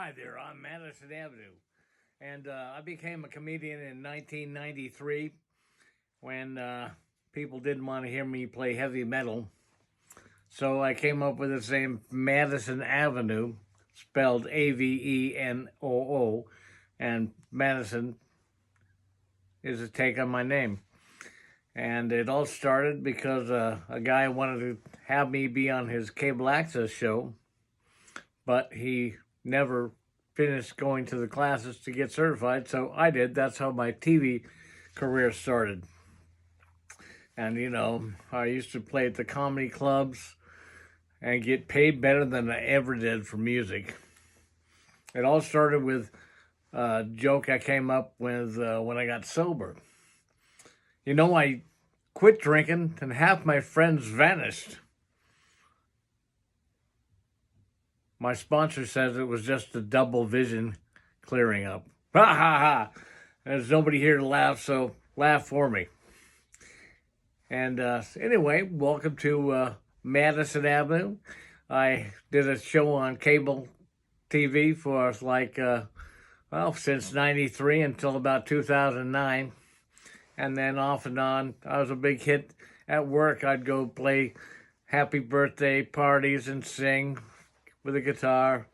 Hi there, I'm Mattison Avenue. And I became a comedian in 1993 when people didn't want to hear me play heavy metal. So I came up with the name Mattison Avenue, spelled Avenoo, and Mattison is a take on my name. And it all started because a guy wanted to have me be on his cable access show, but he never finished going to the classes to get certified, so I did. That's how my TV career started. And, I used to play at the comedy clubs and get paid better than I ever did for music. It all started with a joke I came up with when I got sober. I quit drinking and half my friends vanished. My sponsor says it was just a double vision clearing up. Ha ha ha! There's nobody here to laugh, so laugh for me. And anyway, welcome to Mattison Avenue. I did a show on cable TV for since 93 until about 2009. And then off and on, I was a big hit at work. I'd go play happy birthday parties and sing with a guitar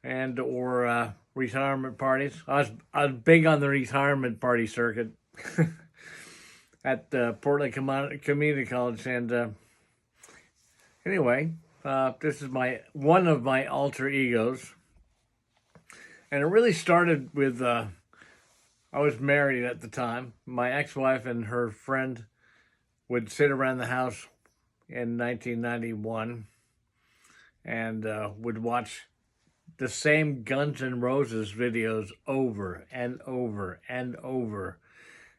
or retirement parties. I was big on the retirement party circuit at Portland Community College. And anyway, this is one of my alter egos. And it really started with, I was married at the time. My ex-wife and her friend would sit around the house in 1991 and would watch the same Guns N' Roses videos over and over and over.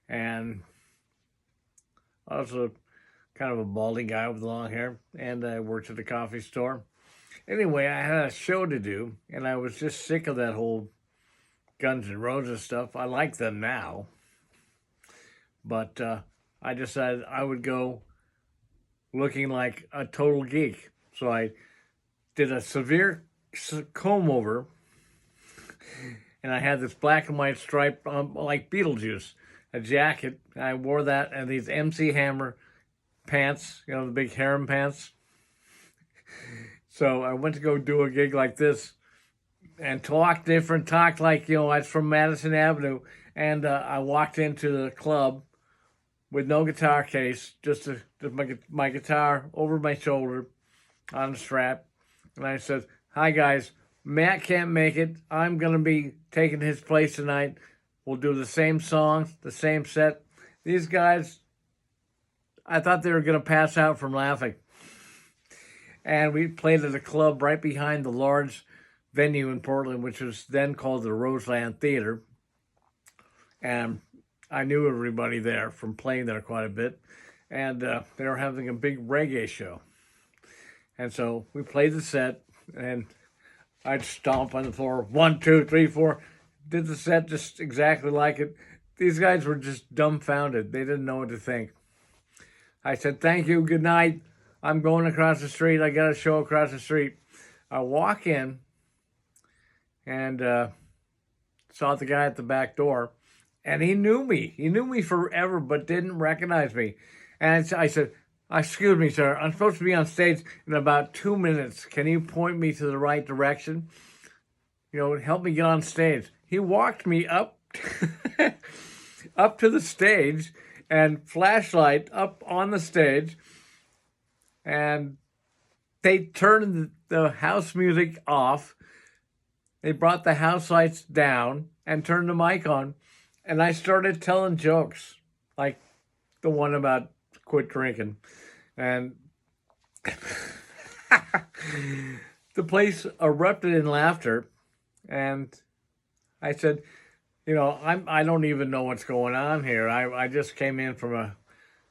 And I was kind of a balding guy with long hair, and I worked at a coffee store. Anyway, I had a show to do, and I was just sick of that whole Guns N' Roses stuff. I like them now, but I decided I would go looking like a total geek. So I did a severe comb over, and I had this black and white stripe like Beetlejuice, a jacket. I wore that and these MC Hammer pants, the big harem pants. So I went to go do a gig like this and talk like, I was from Mattison Avenue. And I walked into the club with no guitar case, just my guitar over my shoulder on a strap. And I said, "Hi, guys. Matt can't make it. I'm going to be taking his place tonight. We'll do the same songs, the same set." These guys, I thought they were going to pass out from laughing. And we played at a club right behind the large venue in Portland, which was then called the Roseland Theater. And I knew everybody there from playing there quite a bit. And they were having a big reggae show. And so we played the set, and I'd stomp on the floor, 1, 2, 3, 4. Did the set just exactly like it. These guys were just dumbfounded. They didn't know what to think. I said, "Thank you, good night. I'm going across the street. I got a show across the street." I walk in and saw the guy at the back door, and he knew me. He knew me forever, but didn't recognize me. And I said, "Excuse me, sir. I'm supposed to be on stage in about 2 minutes. Can you point me to the right direction? Help me get on stage." He walked me up, up to the stage, and flashlight up on the stage. And they turned the house music off. They brought the house lights down and turned the mic on. And I started telling jokes, like the one about quit drinking. And the place erupted in laughter. And I said, I don't even know what's going on here. I just came in from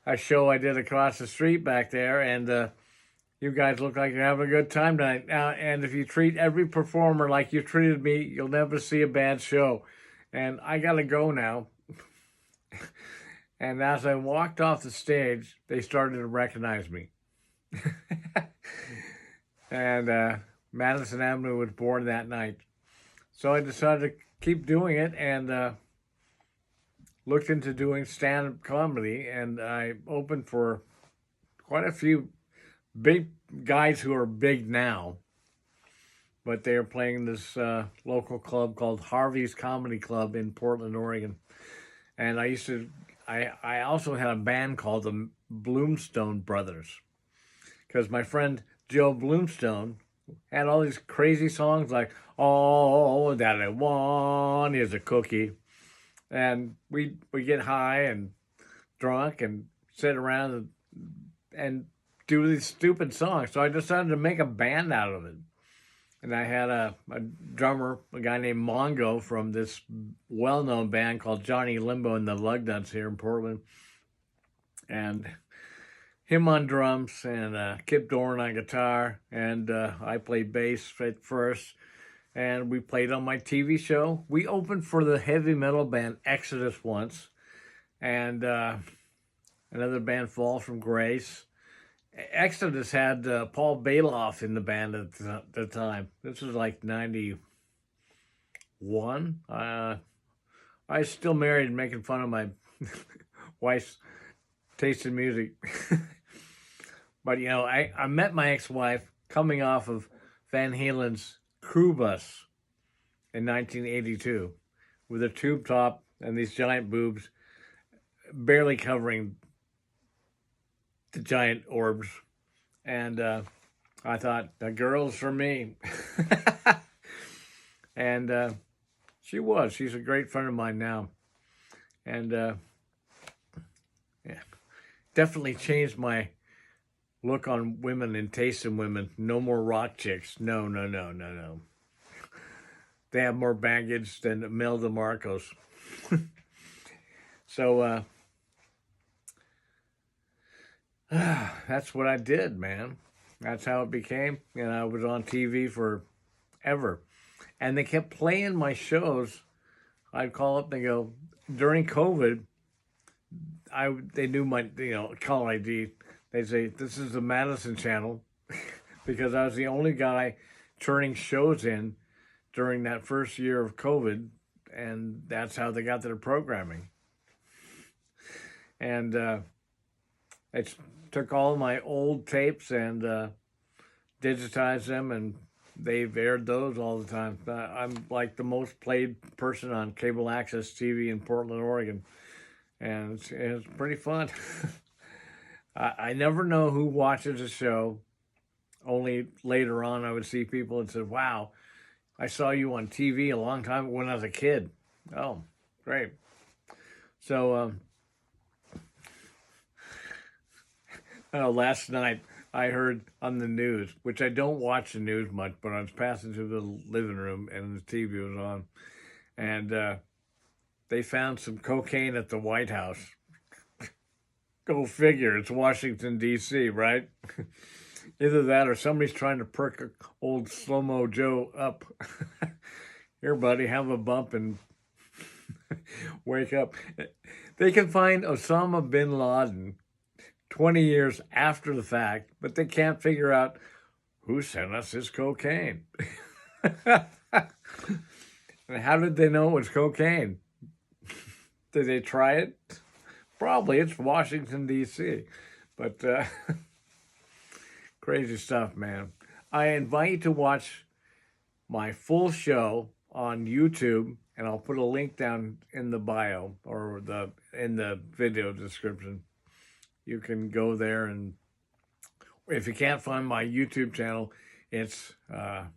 a show I did across the street back there, and you guys look like you're having a good time tonight. And if you treat every performer like you treated me, you'll never see a bad show. And I got to go now. And as I walked off the stage, they started to recognize me. And Mattison Avenue was born that night. So I decided to keep doing it and looked into doing stand-up comedy. And I opened for quite a few big guys who are big now. But they are playing this local club called Harvey's Comedy Club in Portland, Oregon. And I also had a band called the Bloomstone Brothers, because my friend Joe Bloomstone had all these crazy songs like "All That I Want Is a Cookie," and we get high and drunk and sit around and do these stupid songs. So I decided to make a band out of it. And I had a drummer, a guy named Mongo from this well-known band called Johnny Limbo and the Lugnuts here in Portland. And him on drums and Kip Doran on guitar. And I played bass at first. And we played on my TV show. We opened for the heavy metal band Exodus once. And another band, Fall from Grace. Exodus had Paul Bailoff in the band at the time. This was like 91. I was still married and making fun of my wife's taste in music. But, you know, I met my ex-wife coming off of Van Halen's Crew Bus in 1982 with a tube top and these giant boobs barely covering the giant orbs. And I thought, the girl's for me. And she's a great friend of mine now. And yeah, definitely changed my look on women and taste in women. No more rock chicks. No. They have more baggage than Imelda Marcos. So that's what I did, man. That's how it became. And I was on TV forever. And they kept playing my shows. I'd call up and they go, during COVID, they knew my, caller ID. They'd say, this is the Mattison channel, because I was the only guy turning shows in during that first year of COVID, and that's how they got their programming. And it took all my old tapes and digitized them, and they've aired those all the time. I'm like the most played person on cable access TV in Portland, Oregon, and it's pretty fun. I never know who watches a show. Only later on I would see people and say, wow, I saw you on TV a long time when I was a kid. Oh, great. So last night I heard on the news, which I don't watch the news much, but I was passing through the living room and the TV was on, and they found some cocaine at the White House. Go figure, it's Washington, D.C., right? Either that or somebody's trying to perk old Slow-Mo Joe up. Here, buddy, have a bump and wake up. They can find Osama bin Laden 20 years after the fact, but they can't figure out who sent us this cocaine. And how did they know it was cocaine? Did they try it? Probably. It's Washington, D.C. But crazy stuff, man. I invite you to watch my full show on YouTube, and I'll put a link down in the bio or in the video description. You can go there, and if you can't find my YouTube channel, it's on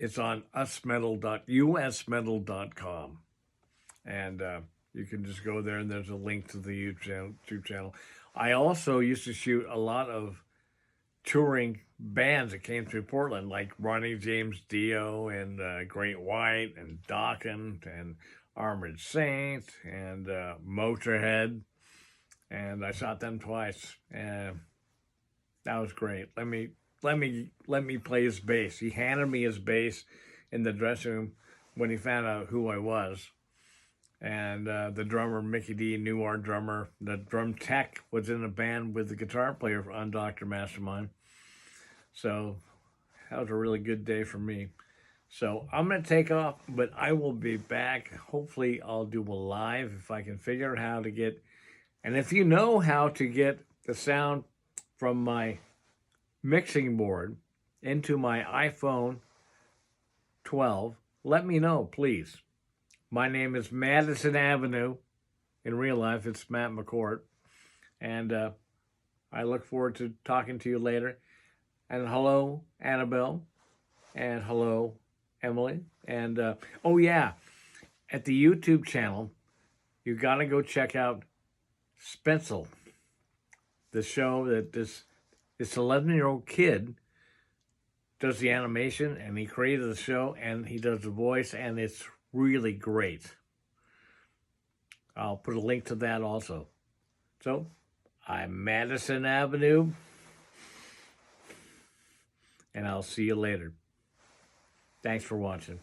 usmetal.com, and you can just go there, and there's a link to the YouTube channel. I also used to shoot a lot of touring bands that came through Portland, like Ronnie James Dio and Great White and Dokken and Armored Saint and Motorhead. And I shot them twice, and that was great. Let me play his bass. He handed me his bass in the dressing room when he found out who I was. And the drummer, Mickey D, knew our drummer. The drum tech was in a band with the guitar player on Dr. Mastermind. So that was a really good day for me. So I'm going to take off, but I will be back. Hopefully I'll do a live if I can figure out how to get, and if you know how to get the sound from my mixing board into my iPhone 12, let me know, please. My name is Mattison Avenue. In real life, it's Matt McCourt. And I look forward to talking to you later. And hello, Annabelle. And hello, Emily. And oh, yeah, at the YouTube channel, you got to go check out Spencil, the show that this 11-year-old kid does the animation, and he created the show, and he does the voice, and it's really great. I'll put a link to that also. So, I'm Mattison Avenue, and I'll see you later. Thanks for watching.